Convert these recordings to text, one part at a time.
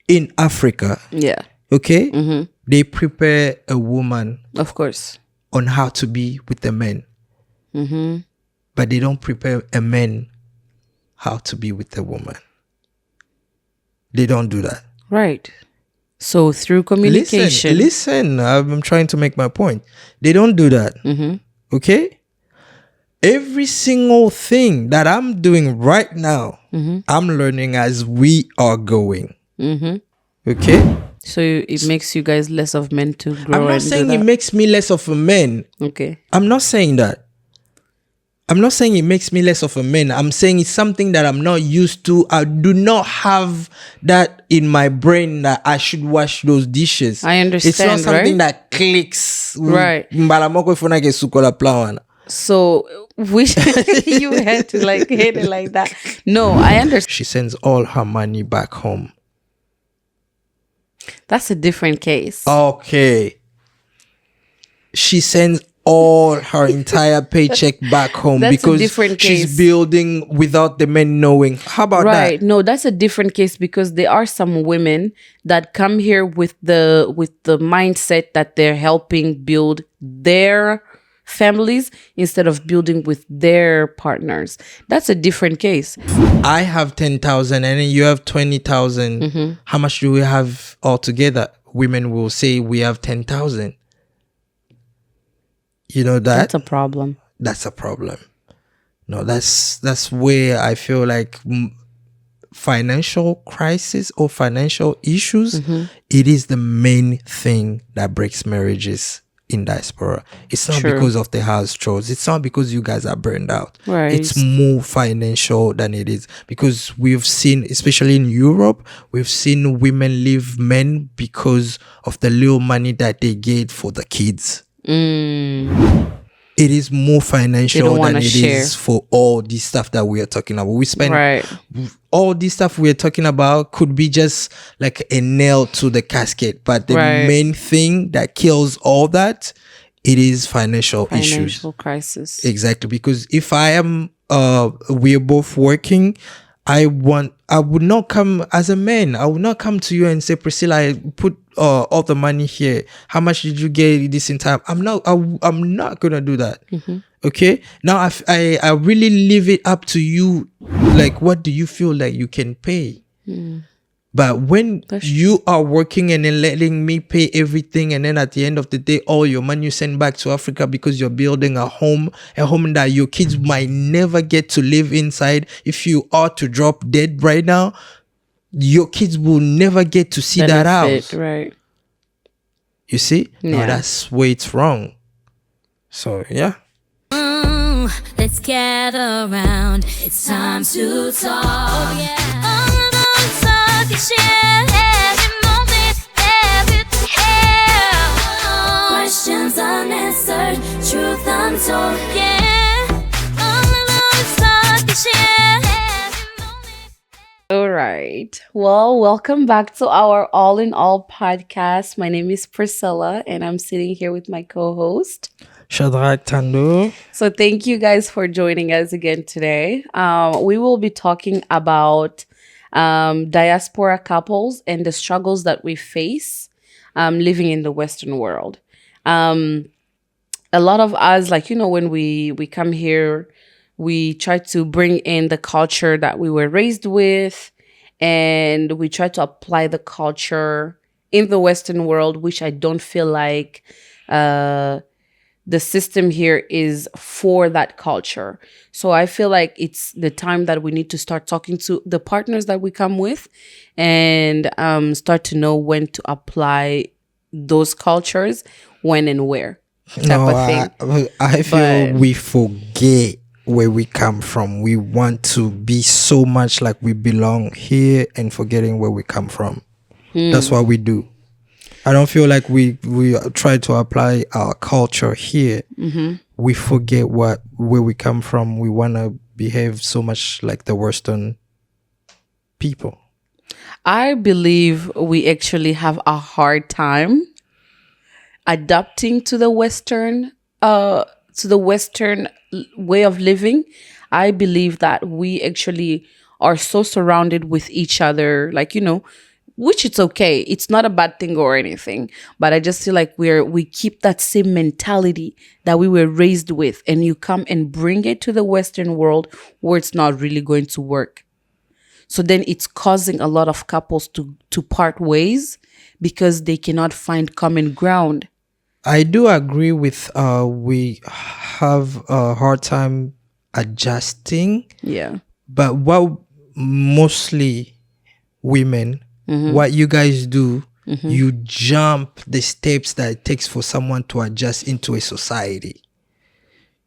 in Africa, Yeah. okay, they prepare a woman Of course. on how to be with the men. But they don't prepare a man how to be with a woman. They don't do that. Right. So through communication. Listen, I'm trying to make my point. They don't do that. Okay? Every single thing that I'm doing right now, I'm learning as we are going. Okay? So it makes you guys less of men to grow. I'm not saying it makes me less of a man. Okay. I'm not saying that. I'm not saying it makes me less of a man. I'm saying it's something that I'm not used to. I do not have that in my brain that I should wash those dishes. I understand, it's not something right? that clicks. Right. So you had to like hit it like that. No, I understand. She sends all her money back home. That's a different case. Okay. She sends all her entire paycheck back home That's a because different she's case. building without the men knowing. How about Right. that? No, that's a different case because there are some women that come here with the mindset that they're helping build their families instead of building with their partners. That's a different case. I have 10,000 and then you have 20,000. How much do we have altogether? Women will say we have 10,000. You know that? That's a problem. That's a problem. No, that's where I feel like financial crisis or financial issues, it is the main thing that breaks marriages in diaspora. It's not because of the house chores. It's not because you guys are burned out. Right. It's more financial than it is because we've seen, especially in Europe, we've seen women leave men because of the little money that they get for the kids. It is more financial than it is for all this stuff that we are talking about. We spend all this stuff we are talking about could be just like a nail to the casket, but the main thing that kills all that, it is financial issues. Financial crisis. Exactly, because if I am we are both working, I would not come as a man. I would not come to you and say, Priscilla, I put all the money here. How much did you get this in time? I'm not gonna do that. Okay. Now I really leave it up to you. Like, what do you feel like you can pay? But when you are working and then letting me pay everything, and then at the end of the day, all your money you send back to Africa because you're building a home that your kids might never get to live inside. If you are to drop dead right now, your kids will never get to see that house. Right. You see? Yeah. No, that's where it's wrong. So, yeah. Let's gather around. It's time to talk. Oh, yeah. All of us talk and share every moment, everything here. Questions unanswered, truth untold. Yeah. All of us talk and share every moment. All right. Well, welcome back to our All in All podcast. My name is Priscilla, and I'm sitting here with my co-host, Shadrach Tando. So thank you guys for joining us again today. We will be talking about diaspora couples and the struggles that we face living in the Western world. A lot of us, like, you know, when we come here, we try to bring in the culture that we were raised with, and we try to apply the culture in the Western world, which I don't feel like the system here is for that culture. So I feel like it's the time that we need to start talking to the partners that we come with and start to know when to apply those cultures, when and where type of thing. I feel we forget where we come from. We want to be so much like we belong here and forgetting where we come from. That's what we do. I don't feel like we try to apply our culture here. We forget where we come from. We want to behave so much like the Western people. I believe we actually have a hard time adapting to the Western way of living. I believe that we actually are so surrounded with each other, like, you know, which it's okay. It's not a bad thing or anything. But I just feel like we keep that same mentality that we were raised with, and you come and bring it to the Western world where it's not really going to work. So then it's causing a lot of couples to part ways because they cannot find common ground. I do agree with we have a hard time adjusting, Yeah. but what mostly women, what you guys do, you jump the steps that it takes for someone to adjust into a society.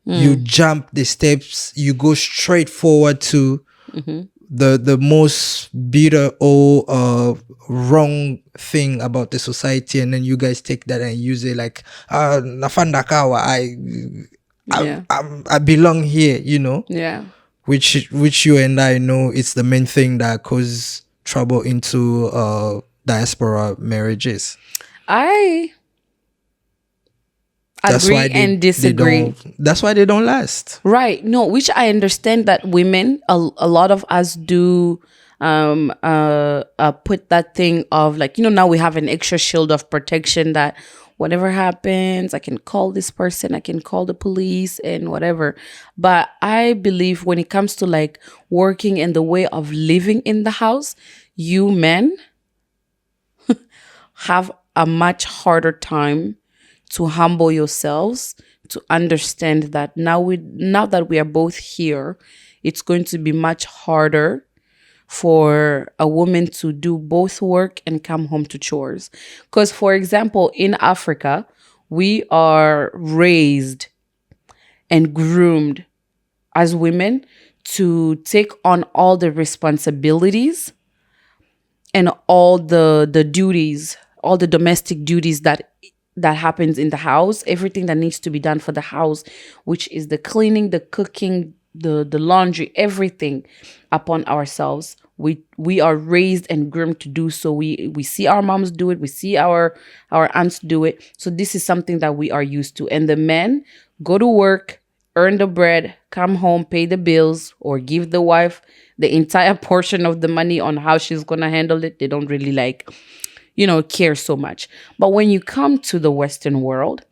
You jump the steps, you go straight forward to the most bitter or wrong thing about the society, and then you guys take that and use it like nafanda kawa, I belong here, you know. Yeah. Which you and I know it's the main thing that causes trouble into diaspora marriages. I agree and disagree. That's why they don't last. Right. No, which I understand that women, a lot of us do put that thing of like, now we have an extra shield of protection that whatever happens, I can call this person, I can call the police and whatever. But I believe when it comes to like working and the way of living in the house, you men have a much harder time to humble yourselves, to understand that now that we are both here, it's going to be much harder for a woman to do both work and come home to chores. Because, for example, in Africa, we are raised and groomed as women to take on all the responsibilities and all the duties, all the domestic duties that happens in the house, everything that needs to be done for the house, which is the cleaning, the cooking, the laundry, everything upon ourselves. We are raised and groomed to do so. We see our moms do it. We see our aunts do it. So this is something that we are used to. And the men go to work, earn the bread, come home, pay the bills, or give the wife the entire portion of the money on how she's going to handle it. They don't really care so much. But when you come to the Western world,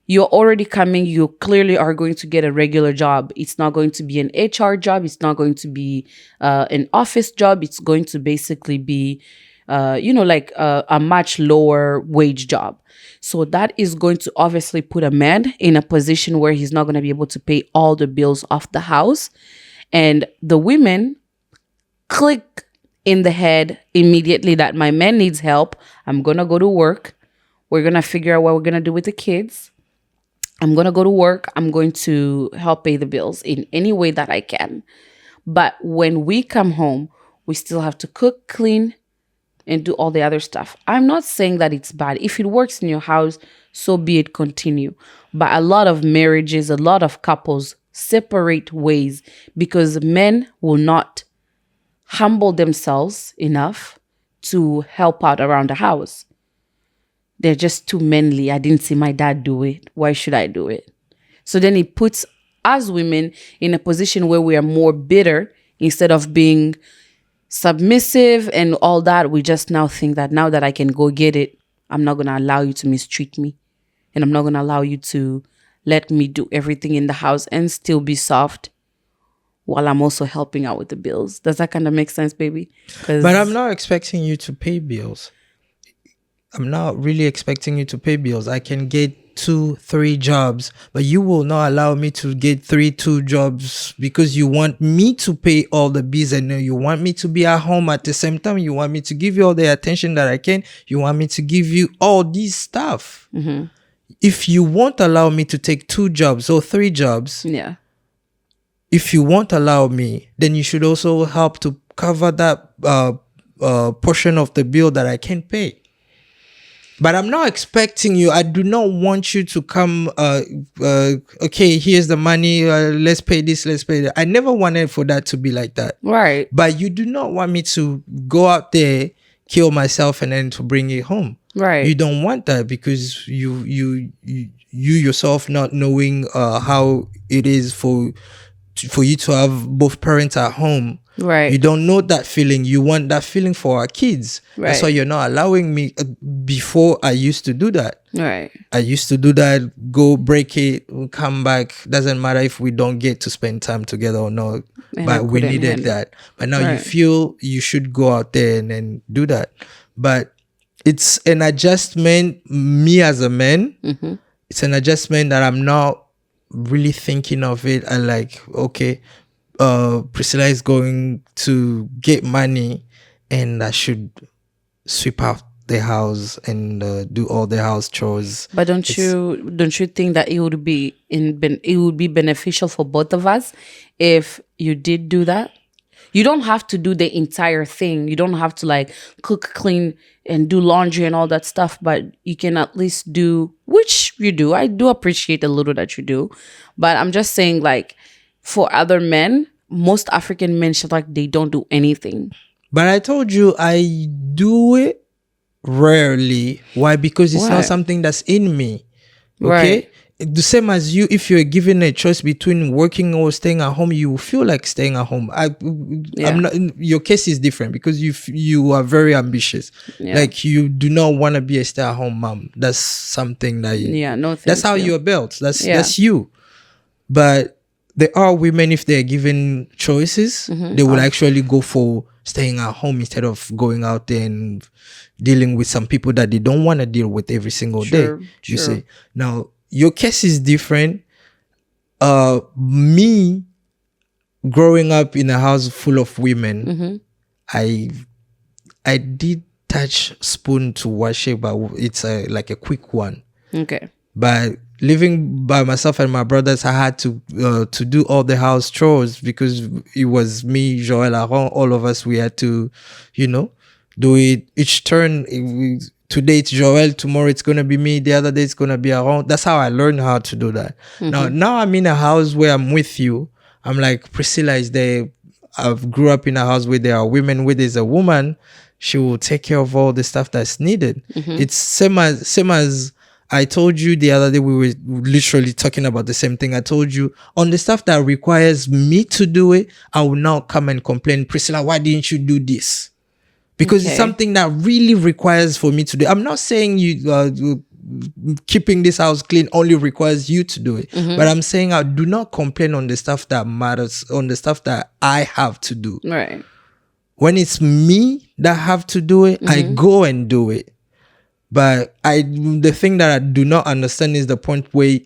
you're already coming, you clearly are going to get a regular job. It's not going to be an HR job. It's not going to be an office job. It's going to basically be, a much lower wage job. So that is going to obviously put a man in a position where he's not going to be able to pay all the bills of the house. And the women click in the head immediately that my man needs help. I'm going to go to work. We're going to figure out what we're going to do with the kids. I'm going to go to work. I'm going to help pay the bills in any way that I can. But when we come home, we still have to cook, clean, and do all the other stuff. I'm not saying that it's bad. If it works in your house, so be it, continue. But a lot of marriages, a lot of couples separate ways because men will not humble themselves enough to help out around the house. They're just too manly. I didn't see my dad do it. Why should I do it? So then it puts us women in a position where we are more bitter instead of being submissive and all that. We just now think that now that I can go get it, I'm not going to allow you to mistreat me. And I'm not going to allow you to let me do everything in the house and still be soft while I'm also helping out with the bills. Does that kind of make sense, baby? But I'm not expecting you to pay bills. I'm not really expecting you to pay bills. I can get 2-3 jobs, but you will not allow me to get 2 jobs because you want me to pay all the bills and you want me to be at home at the same time. You want me to give you all the attention that I can. You want me to give you all these stuff. Mm-hmm. If you won't allow me to take 2 jobs or 3 jobs, yeah. If you won't allow me, then you should also help to cover that portion of the bill that I can pay. But I'm not expecting you. I do not want you to come, okay, here's the money. Let's pay this, let's pay that. I never wanted for that to be like that. Right. But you do not want me to go out there, kill myself, and then to bring it home. Right. You don't want that because you yourself not knowing how it is for you to have both parents at home. Right. You don't know that feeling. You want that feeling for our kids. That's why Right. you're not allowing me. Before, I used to do that. Right. I used to do that. Go break it, come back. Doesn't matter if we don't get to spend time together or not. And I But we couldn't needed handle. that. But now you Right. feel you should go out there and then do that. But it's an adjustment. Me as a man, it's an adjustment that I'm not really thinking of it. I like, okay, Priscilla is going to get money and I should sweep out the house and do all the house chores. But don't you think that it would be beneficial for both of us if you did do that? You don't have to do the entire thing. You don't have to like cook, clean, and do laundry and all that stuff. But you can at least do, which you do. I do appreciate a little that you do. But I'm just saying, like, for other men, most African men should like they don't do anything. But I told you I do it rarely. Why? Because it's Why? not something that's in me. Okay? Right. The same as you, if you're given a choice between working or staying at home, you will feel like staying at home. I'm not. Your case is different because you are very ambitious. Yeah. Like you do not want to be a stay-at-home mom. That's something that you, Yeah, no, that's how thank you. you're built. That's Yeah. that's you. But there are women, if they're given choices, they will actually go for staying at home instead of going out there and dealing with some people that they don't want to deal with every single Sure, day. You sure. see. Now, your case is different. Me growing up in a house full of women, I did touch spoon to wash it, but it's like a quick one. Okay. But living by myself and my brothers, I had to do all the house chores because it was me, Joel, Aaron, all of us. We had to, do it each turn. Today it's Joel, tomorrow it's gonna be me, the other day it's gonna be Aaron. That's how I learned how to do that. Now I'm in a house where I'm with you. I'm like, Priscilla is there. I've grew up in a house where there are women, where there's a woman, she will take care of all the stuff that's needed. It's same as I told you the other day, we were literally talking about the same thing. I told you on the stuff that requires me to do it, I will not come and complain, Priscilla, why didn't you do this? Because it's Okay. something that really requires for me to do. I'm not saying you keeping this house clean only requires you to do it, but I'm saying I do not complain on the stuff that matters, on the stuff that I have to do. Right. When it's me that have to do it, I go and do it. But the thing that I do not understand is the point where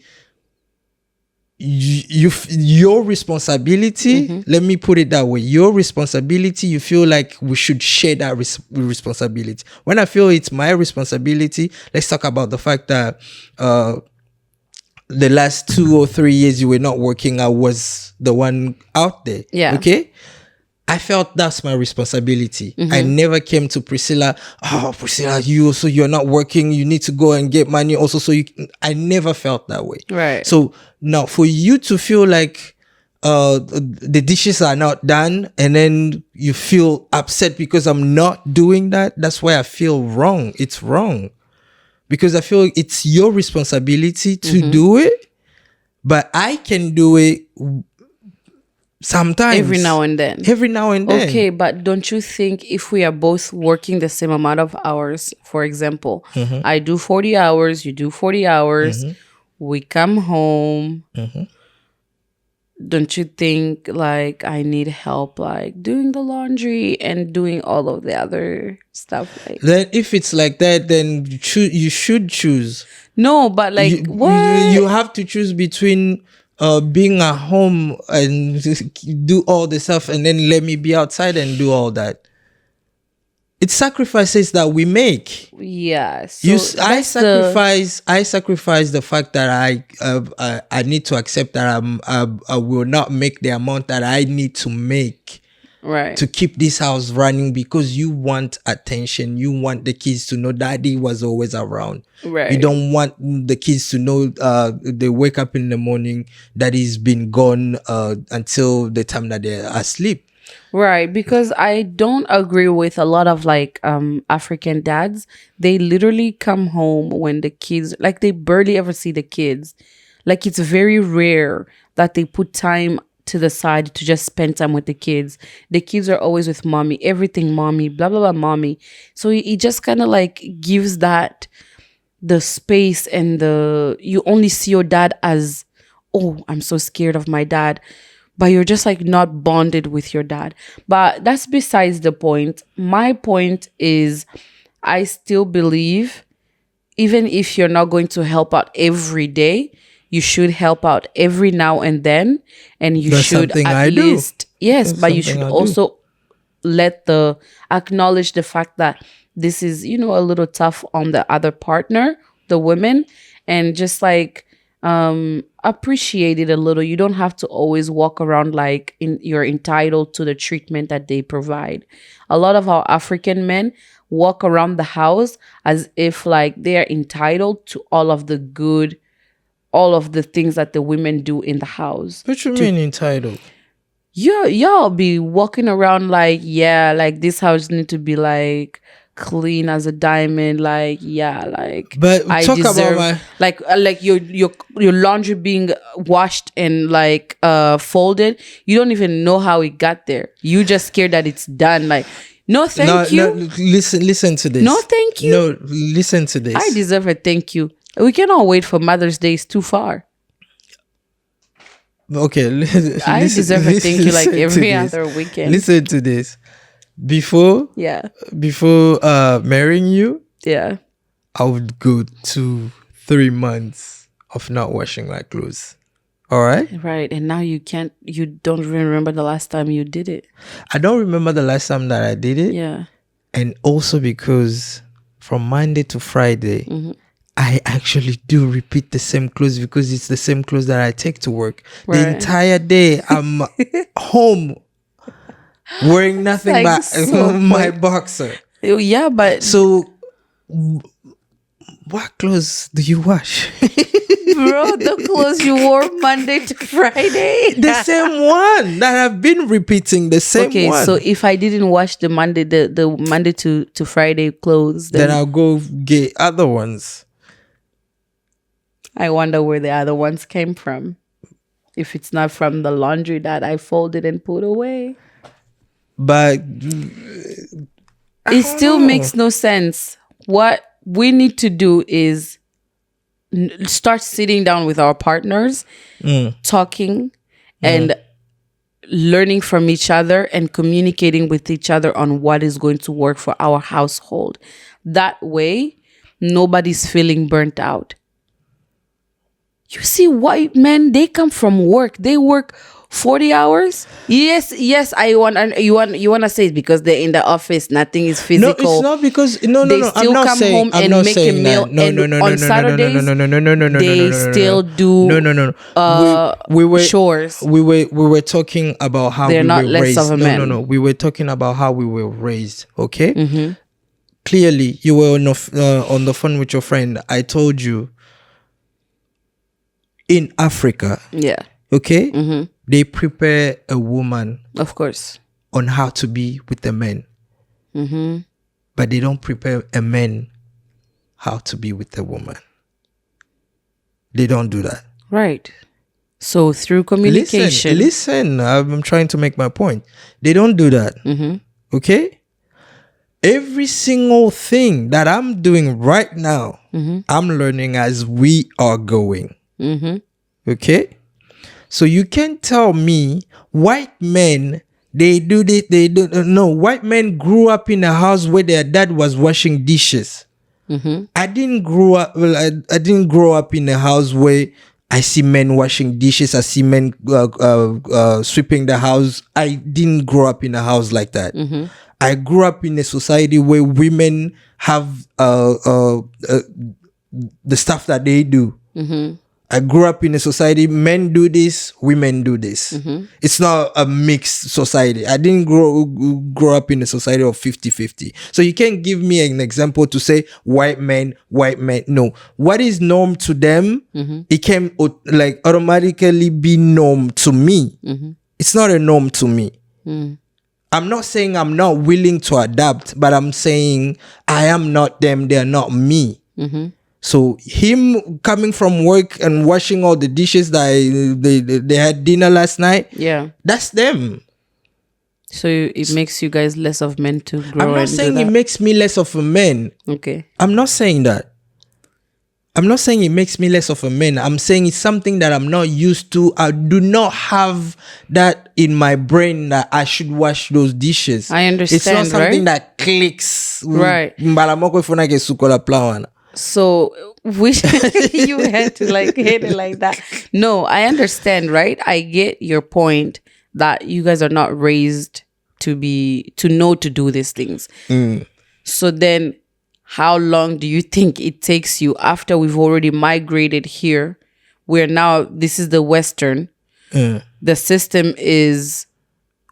your responsibility, let me put it that way, your responsibility, you feel like we should share that responsibility. When I feel it's my responsibility, let's talk about the fact that the last 2 or 3 years you were not working, I was the one out there. Yeah. Okay? I felt that's my responsibility. I never came to Priscilla, Priscilla, you're not working, you need to go and get money also so you can. I never felt that way. Right. So now for you to feel like the dishes are not done and then you feel upset because I'm not doing that, that's why I feel wrong. It's wrong. Because I feel it's your responsibility to do it, but I can do it sometimes. Every now and then. Every now and then. Okay, but don't you think if we are both working the same amount of hours, for example, I do 40 hours, you do 40 hours, we come home, don't you think like I need help like doing the laundry and doing all of the other stuff? Like, Then if it's like that, then you should choose. no, but like what? You have to choose between being at home and do all the stuff and then let me be outside and do all that. It's sacrifices that we make. Yeah. So I sacrifice the fact that I need to accept that I will not make the amount that I need to make right. to keep this house running because you want attention. You want the kids to know daddy was always around. Right. You don't want the kids to know they wake up in the morning, daddy's been gone until the time that they're asleep. Right, because I don't agree with a lot of like African dads. They literally come home when the kids, like they barely ever see the kids. Like it's very rare that they put time to the side to just spend time with the kids. The kids are always with mommy, everything mommy, blah blah blah mommy. So it just kind of like gives that the space, and you only see your dad as, oh, I'm so scared of my dad, but you're just like not bonded with your dad. But that's besides the point. My point is, I still believe, even if you're not going to help out every day, you should help out every now and then, and you That's should something at I do. least yes, That's but you something should I do. also acknowledge the fact that this is, a little tough on the other partner, the women, and just like appreciate it a little. You don't have to always walk around like you're entitled to the treatment that they provide. A lot of our African men walk around the house as if like they are entitled to all of the things that the women do in the house. What you mean entitled? Y'all be walking around like, yeah, like this house need to be like clean as a diamond, like, yeah, like, But I talk deserve, about like your laundry being washed and like folded. You don't even know how it got there. You just scared that it's done. Like, no, thank you. No, listen to this. No, thank you. No, listen to this. I deserve a thank you. We cannot wait for Mother's Day. It's too far. Okay, I deserve a thank you like listen to every this. other weekend. Listen to this. Before Yeah. Marrying you, Yeah. I would go 2-3 months of not washing my clothes. All right? Right. And now you don't even remember the last time you did it. I don't remember the last time that I did it. Yeah. And also because from Monday to Friday, Mm-hmm. I actually do repeat the same clothes because it's the same clothes that I take to work. Right. The entire day, I'm home wearing nothing Like but so my boxer. Yeah, but So, what clothes do you wash? bro, the clothes you wore Monday to Friday. The same one that I've been repeating. The same Okay, one. so if I didn't wash the Monday to Friday clothes, then then I'll go get other ones. I wonder where the other ones came from. If it's not from the laundry that I folded and put away. But It still makes no sense. What we need to do is start sitting down with our partners, talking and learning from each other and communicating with each other on what is going to work for our household. That way, nobody's feeling burnt out. You see, white men, they come from work. They work 40 hours. Yes, you want to say it because they're in the office. Nothing is physical. no, it's not because no. They I'm still not come saying. home I'm and not make a saying meal, that. No, and no, no, on no, no, Saturdays, no, no, no, no, no, no, no, they no, no, no, still no. do No. We were chores. We were talking about how They're we not were less raised. of a No, man. no. We were talking about how we were raised. Okay. Mm-hmm. Clearly, you were on the phone with your friend. I told you. In Africa, Yeah, okay, Mm-hmm. they prepare a woman of course. on how to be with a man, Mm-hmm. but they don't prepare a man how to be with a woman. They don't do that. Right. So through communication. Listen, I'm trying to make my point. They don't do that. Mm-hmm. Okay? Every single thing that I'm doing right now, I'm learning as we are going. Mm-hmm. Okay? So you can't tell me white men, they do this, they do. No, white men grew up in a house where their dad was washing dishes. Mm-hmm. I didn't grow up. Well, I didn't grow up in a house where I see men washing dishes. I see men sweeping the house. I didn't grow up in a house like that. Mm-hmm. I grew up in a society where women have the stuff that they do. Mm-hmm. I grew up in a society, men do this, women do this. Mm-hmm. It's not a mixed society. I didn't grow up in a society of 50-50. So you can't give me an example to say white men. No. What is norm to them, it can like automatically be norm to me. Mm-hmm. It's not a norm to me. Mm. I'm not saying I'm not willing to adapt, but I'm saying I am not them, they're not me. Mm-hmm. So him coming from work and washing all the dishes that they had dinner last night, Yeah. that's them. So it makes you guys less of men to grow. I'm not and saying do it that. makes me less of a man. Okay. I'm not saying that. I'm not saying it makes me less of a man. I'm saying it's something that I'm not used to. I do not have that in my brain that I should wash those dishes. I understand, It's not something right? that clicks. Right. Mbalamoko ifuna ke sukola plawana. So which you had to like hit it like that. No, I understand, right? I get your point that you guys are not raised to know to do these things. So then how long do you think it takes you after we've already migrated here, where now this is the Western, the system is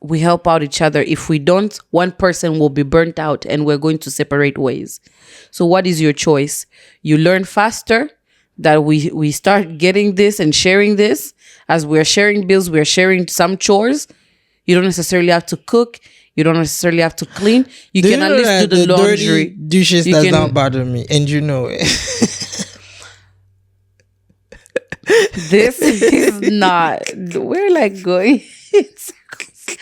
we help out each other. If we don't, one person will be burnt out and we're going to separate ways. So what is your choice? You learn faster that we start getting this and sharing this. As we're sharing bills, we're sharing some chores. You don't necessarily have to cook. You don't necessarily have to clean. You can at least do the laundry. Dirty dishes You does can- not bother me, and you know it. This is not. We're like going in circles.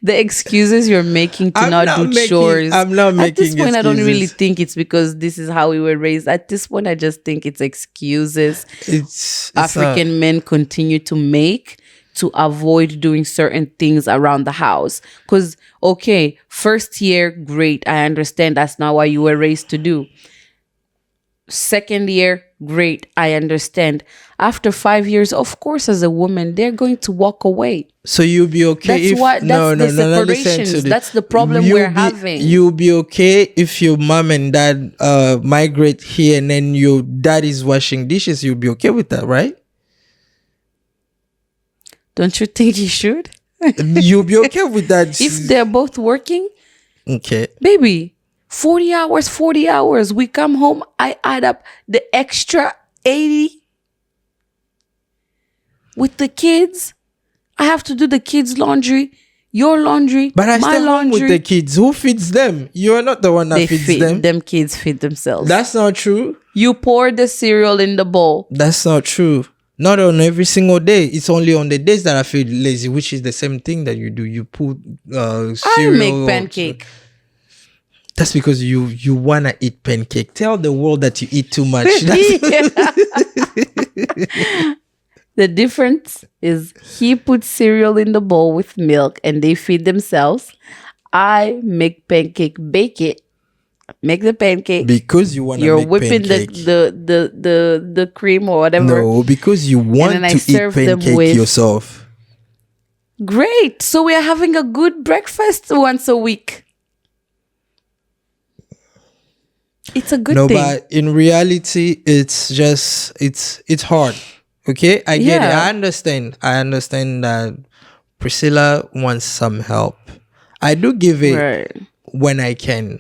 The excuses you're making to not do chores. I'm not making At this point, I don't really excuses. think it's because this is how we were raised. At this point, I just think it's excuses It's African men continue to make to avoid doing certain things around the house. Because, okay, first year, great. I understand that's not what you were raised to do. Second year, great. I understand. After 5 years, of course, as a woman, they're going to walk away. So you'll be okay That's if what- no, that's no, the no, no, listen to separations. this. That's the problem You'll we're be- having. You'll be okay if your mom and dad migrate here and then your dad is washing dishes. You'll be okay with that, right? Don't you think you should? You'll be okay with that. If they're both working, Okay. baby, 40 hours. We come home, I add up the extra 80 with the kids. I have to do the kids' laundry, your laundry, But I my stay home laundry. with the kids. Who feeds them? You are not the one that They feeds feed them. kids feed themselves. That's not true. You pour the cereal in the bowl. That's not true. Not on every single day. It's only on the days that I feel lazy, which is the same thing that you do. You put I cereal. make pancake. That's because you wanna eat pancake. Tell the world that you eat too much. That's- The difference is he puts cereal in the bowl with milk and they feed themselves. I make pancake, bake it, make the pancake. because you wanna You're make whipping pancake. the cream or whatever. No, because you want then I to eat serve them pancake with- yourself. Great. So we are having a good breakfast once a week. It's a good No, thing. but in reality, it's just it's hard. Okay, I get it. Yeah. I understand that Priscilla wants some help. I do give it Right. when I can.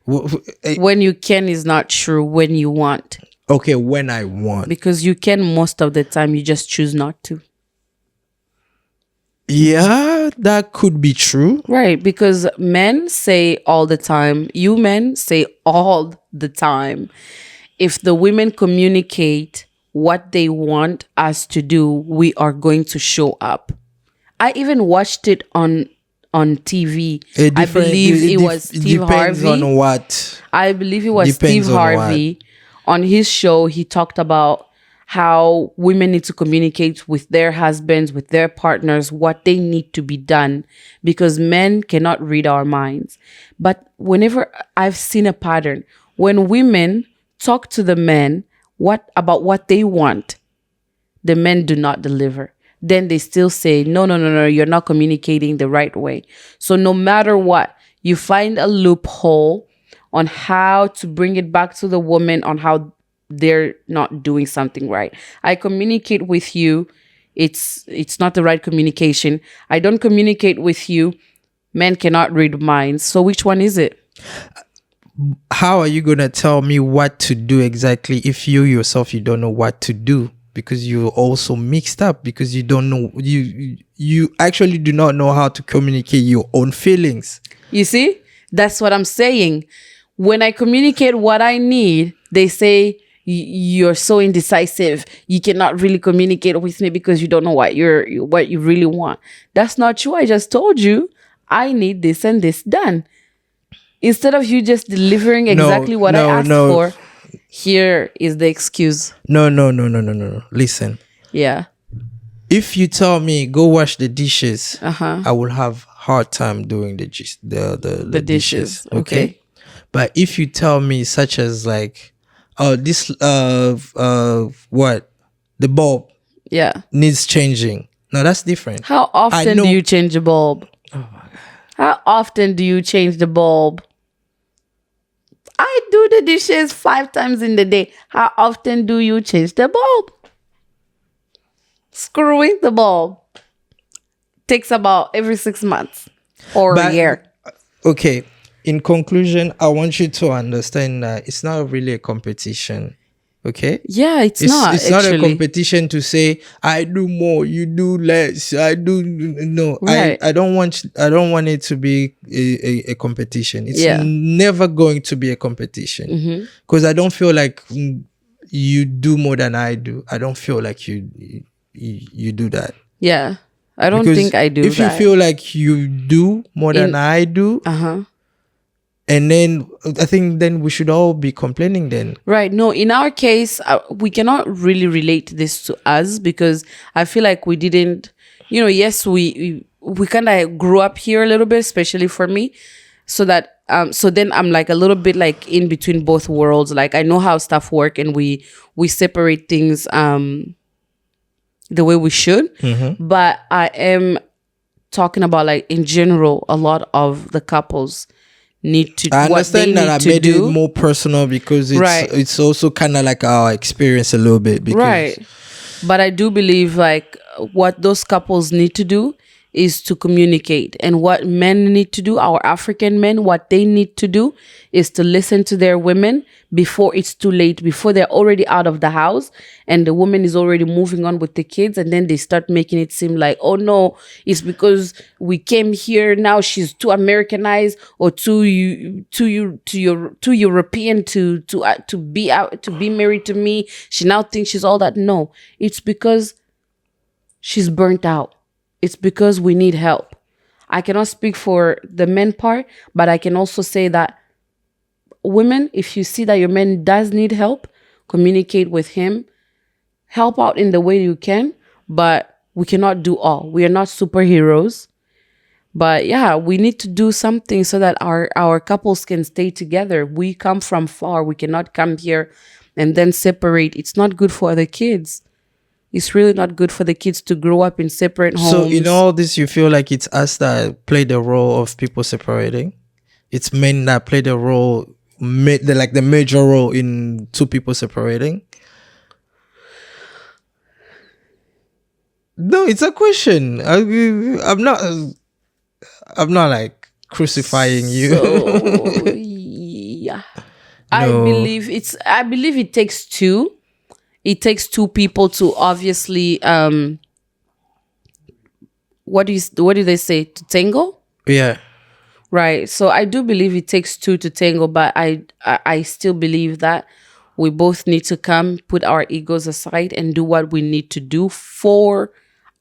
When you can is not true when you want. Okay, when I want. Because you can most of the time, you just choose not to. Yeah, that could be true. Right, because men say all the time, you men say all the time, if the women communicate what they want us to do, we are going to show up. I even watched it on TV. I believe it was Steve depends Harvey. on what. I believe it was Depends Steve on Harvey. On his show, he talked about how women need to communicate with their husbands, with their partners, what they need to be done, because men cannot read our minds. But whenever I've seen a pattern, when women talk to the men about what they want, the men do not deliver. Then they still say, no, you're not communicating the right way. So no matter what, you find a loophole on how to bring it back to the woman on how they're not doing something right. I communicate with you. It's not the right communication. I don't communicate with you. Men cannot read minds. So which one is it? How are you gonna tell me what to do exactly if you yourself you don't know what to do? Because you're also mixed up, because you don't know, you actually do not know how to communicate your own feelings. You see? That's what I'm saying. When I communicate what I need, they say you're so indecisive. You cannot really communicate with me because you don't know what you really want. That's not true. I just told you I need this and this done. Instead of you just delivering exactly what I asked for, here is the excuse. No. Listen. Yeah. If you tell me go wash the dishes, Uh-huh. I will have hard time doing the dishes. Okay. But if you tell me such as like, oh, this what the bulb Yeah. needs changing. No, that's different. How often do you change the bulb? Oh my God. How often do you change the bulb? I do the dishes 5 times in the day. How often do you change the bulb? Screwing the bulb takes about every 6 months or a year. Okay. In conclusion, I want you to understand that it's not really a competition. Okay? Yeah, it's not. It's not a competition to say I do more, you do less. I do no. Right. I don't want it to be a competition. It's never going to be a competition because I don't feel like you do more than I do. I don't feel like you do that. Yeah, I don't Because think I do. If you feel like you do more than I do, and then I think then we should all be complaining then. Right. No, in our case, we cannot really relate this to us because I feel like we didn't, yes, we kind of grew up here a little bit, especially for me. So that, so then I'm like a little bit like in between both worlds. Like I know how stuff work and we separate things the way we should. But I am talking about like in general, a lot of the couples need to. I understand that I made it more personal because it's also kind of like our experience a little bit. Because But I do believe like what those couples need to do is to communicate, and what men need to do, our African men, what they need to do is to listen to their women before it's too late, before they're already out of the house and the woman is already moving on with the kids, and then they start making it seem like, oh no, it's because we came here, now she's too Americanized or too European to be married to me. She now thinks she's all that. No, it's because she's burnt out. It's because we need help. I cannot speak for the men part, but I can also say that women, if you see that your man does need help, communicate with him, help out in the way you can, but we cannot do all. We are not superheroes. But yeah, we need to do something so that our couples can stay together. We come from far. We cannot come here and then separate. It's not good for the kids. It's really not good for the kids to grow up in separate homes. So in all this, you feel like it's us that play the role of people separating? It's men that play the role, the major role in two people separating? No, it's a question. I'm not like crucifying you. So, yeah. No. I believe it takes two. It takes two people to obviously what do they say, to tango? Yeah. Right. So I do believe it takes two to tango, but I still believe that we both need to come, put our egos aside and do what we need to do for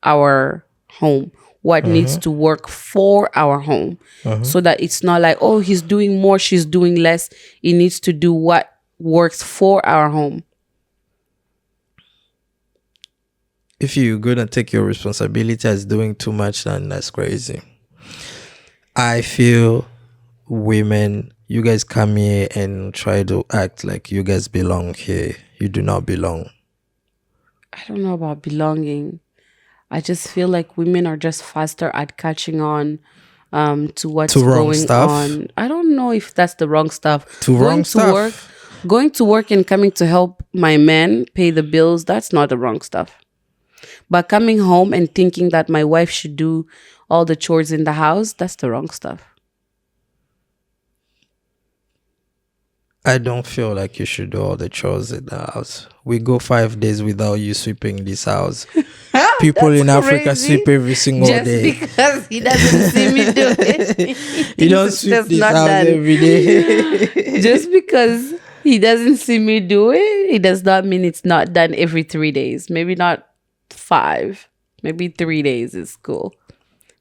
our home. What needs to work for our home. So that it's not like, oh, he's doing more, she's doing less. It needs to do what works for our home. If you're gonna take your responsibility as doing too much, then that's crazy. I feel women, you guys come here and try to act like you guys belong here. You do not belong. I don't know about belonging. I just feel like women are just faster at catching on to what's going stuff. on. I don't know if that's the wrong stuff. Stuff. Going to work and coming to help my man pay the bills, that's not the wrong stuff. But coming home and thinking that my wife should do all the chores in the house, that's the wrong stuff. I don't feel like you should do all the chores in the house. We go 5 days without you sweeping this house. People in Africa sweep every single day. Just because he doesn't see me do it. You don't sweep this house every day. Just because he doesn't see me do it, it does not mean it's not done every 3 days. Maybe not 5. Maybe 3 days is cool.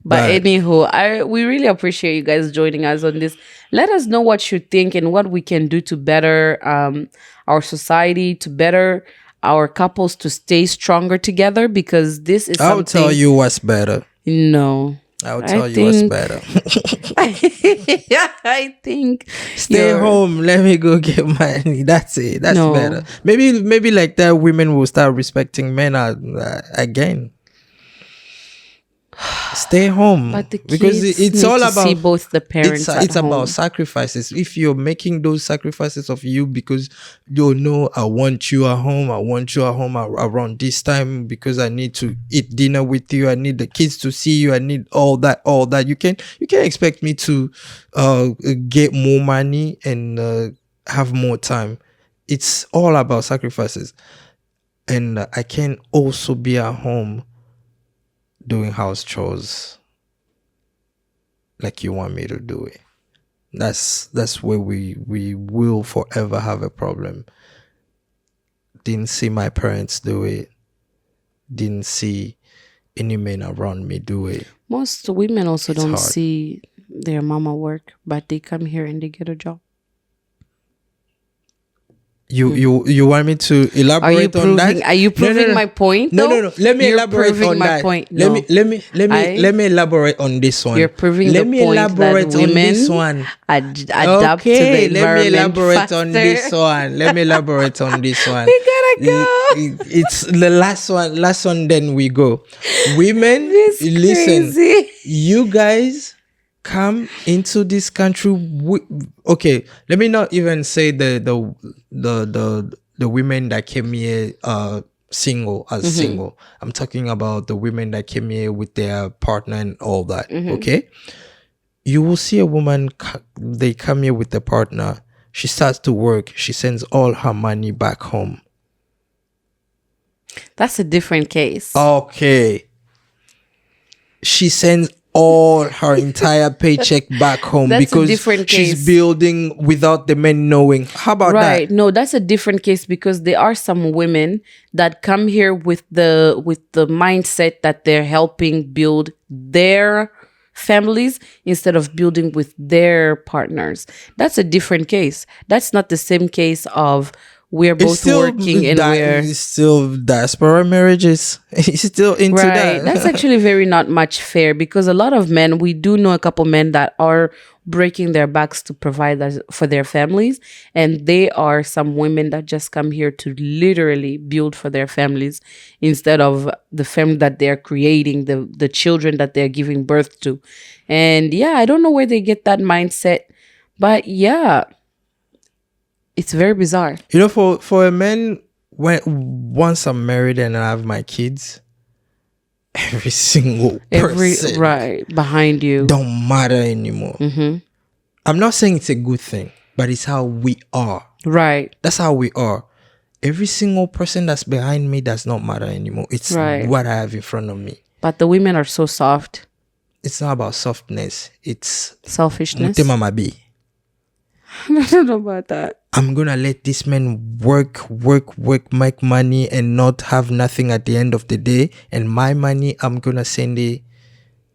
But Right. anywho, we really appreciate you guys joining us on this. Let us know what you think and what we can do to better our society, to better our couples to stay stronger together, because this is I'll something. tell you what's better. No. I'll tell you what's better. I think Stay you're- home. Let me go get money. That's it. That's No. better. Maybe like that, women will start respecting men again. Stay home, But the kids because it's need all to about see both the parents. it's at home. about sacrifices. If you're making those sacrifices of you because you know, I want you at home, around this time because I need to eat dinner with you, I need the kids to see you, I need all that. You can expect me to get more money and have more time. It's all about sacrifices. And I can also be at home doing house chores like you want me to do it. That's where we will forever have a problem. Didn't see my parents do it. Didn't see any men around me do it. Most women also don't hard. see their mama work, but they come here and they get a job. You want me to elaborate on that? Are you proving my point? No. though? Let me You're elaborate proving on my that. point. Let No. me elaborate on this one. You're proving Let the me point elaborate that on women this one. adapt to the Okay, let me environment elaborate faster. on this one. Let me elaborate on this one. We gotta go. It's the last one. Then we go. Women, This listen. crazy. You guys come into this country. Okay, let me not even say the women that came here single. I'm talking about the women that came here with their partner and all that. Okay, you will see a woman, they come here with the partner, she starts to work, she sends all her money back home. That's a different case. Okay, she sends all her entire paycheck back home That's a because different she's case. building without the men knowing. How about Right. that? No, that's a different case, because there are some women that come here with the mindset that they're helping build their families instead of building with their partners. That's a different case. That's not the same case of we're both working and it's still diaspora marriages. It's still into right. that. That's actually very not much fair, because a lot of men, we do know a couple men that are breaking their backs to provide for their families, and they are some women that just come here to literally build for their families instead of the family that they're creating, the children that they're giving birth to. And yeah, I don't know where they get that mindset, but yeah, it's very bizarre. You know, for a man, once I'm married and I have my kids, every single person Right behind you don't matter anymore. I'm not saying it's a good thing, but it's how we are. Right. That's how we are. Every single person that's behind me does not matter anymore. It's Right. what I have in front of me. But the women are so soft. It's not about softness. It's Selfishness. Mutema Mabi. I don't know about that. I'm gonna let this man work, make money and not have nothing at the end of the day. And my money, I'm gonna send it.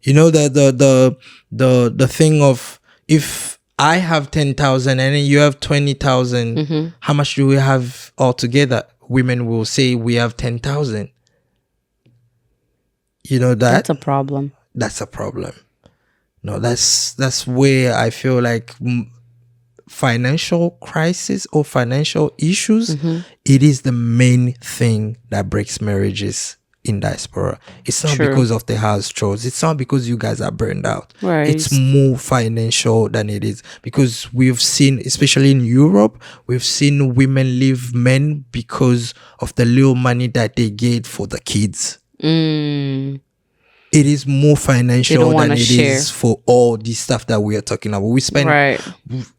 You know, the thing of, if I have 10,000 and then you have 20,000, how much do we have altogether? Women will say we have 10,000. You know that? That's a problem. That's a problem. No, that's where I feel like financial crisis or financial issues, it is the main thing that breaks marriages in diaspora. It's not True. because of the house chores. It's not because you guys are burned out. Right. It's more financial than it is, because we've seen, especially in Europe, we've seen women leave men because of the little money that they get for the kids. It is more financial than it is for all this stuff that we are talking about. We spend Right.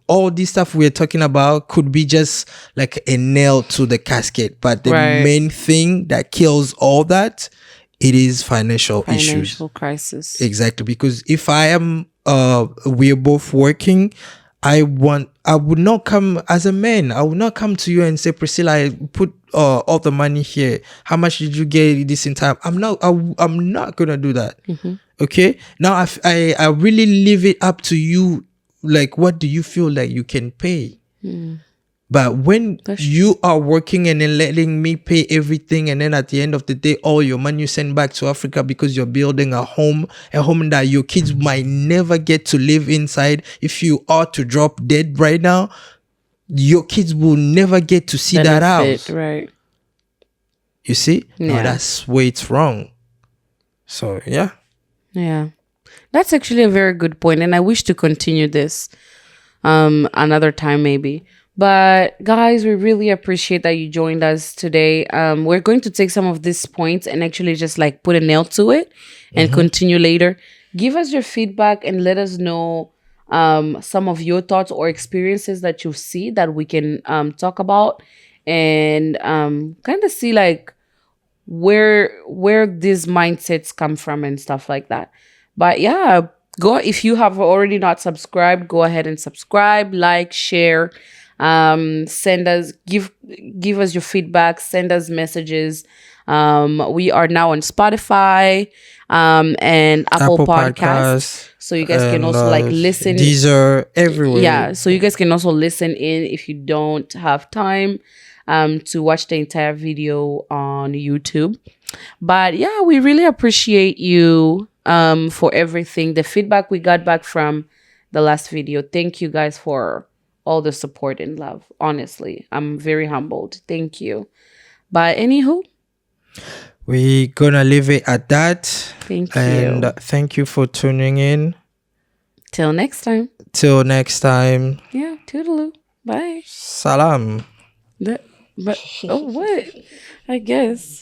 all this stuff we are talking about could be just like a nail to the casket, but the Right. main thing that kills all that, it is financial issues. Financial crisis. Exactly, because if I am we're both working, I would not come as a man. I would not come to you and say, Priscilla, I put all the money here. How much did you get this in time? I'm not gonna do that. Okay. Now I really leave it up to you. Like, what do you feel like you can pay? But when you are working and then letting me pay everything, and then at the end of the day, all your money you send back to Africa because you're building a home that your kids might never get to live inside. If you are to drop dead right now, your kids will never get to see that house. Right. You see? Yeah. No, that's where it's wrong. So, yeah. Yeah. That's actually a very good point, and I wish to continue this another time maybe. But guys, we really appreciate that you joined us today. We're going to take some of these points and actually just like put a nail to it and continue later. Give us your feedback and let us know some of your thoughts or experiences that you see that we can talk about, and kind of see like where these mindsets come from and stuff like that. But yeah, if you have already not subscribed, go ahead and subscribe, like, share. Send us, give us your feedback, send us messages. We are now on Spotify and Apple Podcasts, so you guys can also like listen. These are everywhere. Yeah, so you guys can also listen in if you don't have time to watch the entire video on YouTube. But yeah, we really appreciate you for everything, the feedback we got back from the last video. Thank you guys for all the support and love. Honestly, I'm very humbled. Thank you. But anywho, we're gonna leave it at that. Thank you. And thank you for tuning in. Till next time. Yeah, toodaloo. Bye. Salam. But oh, what? I guess.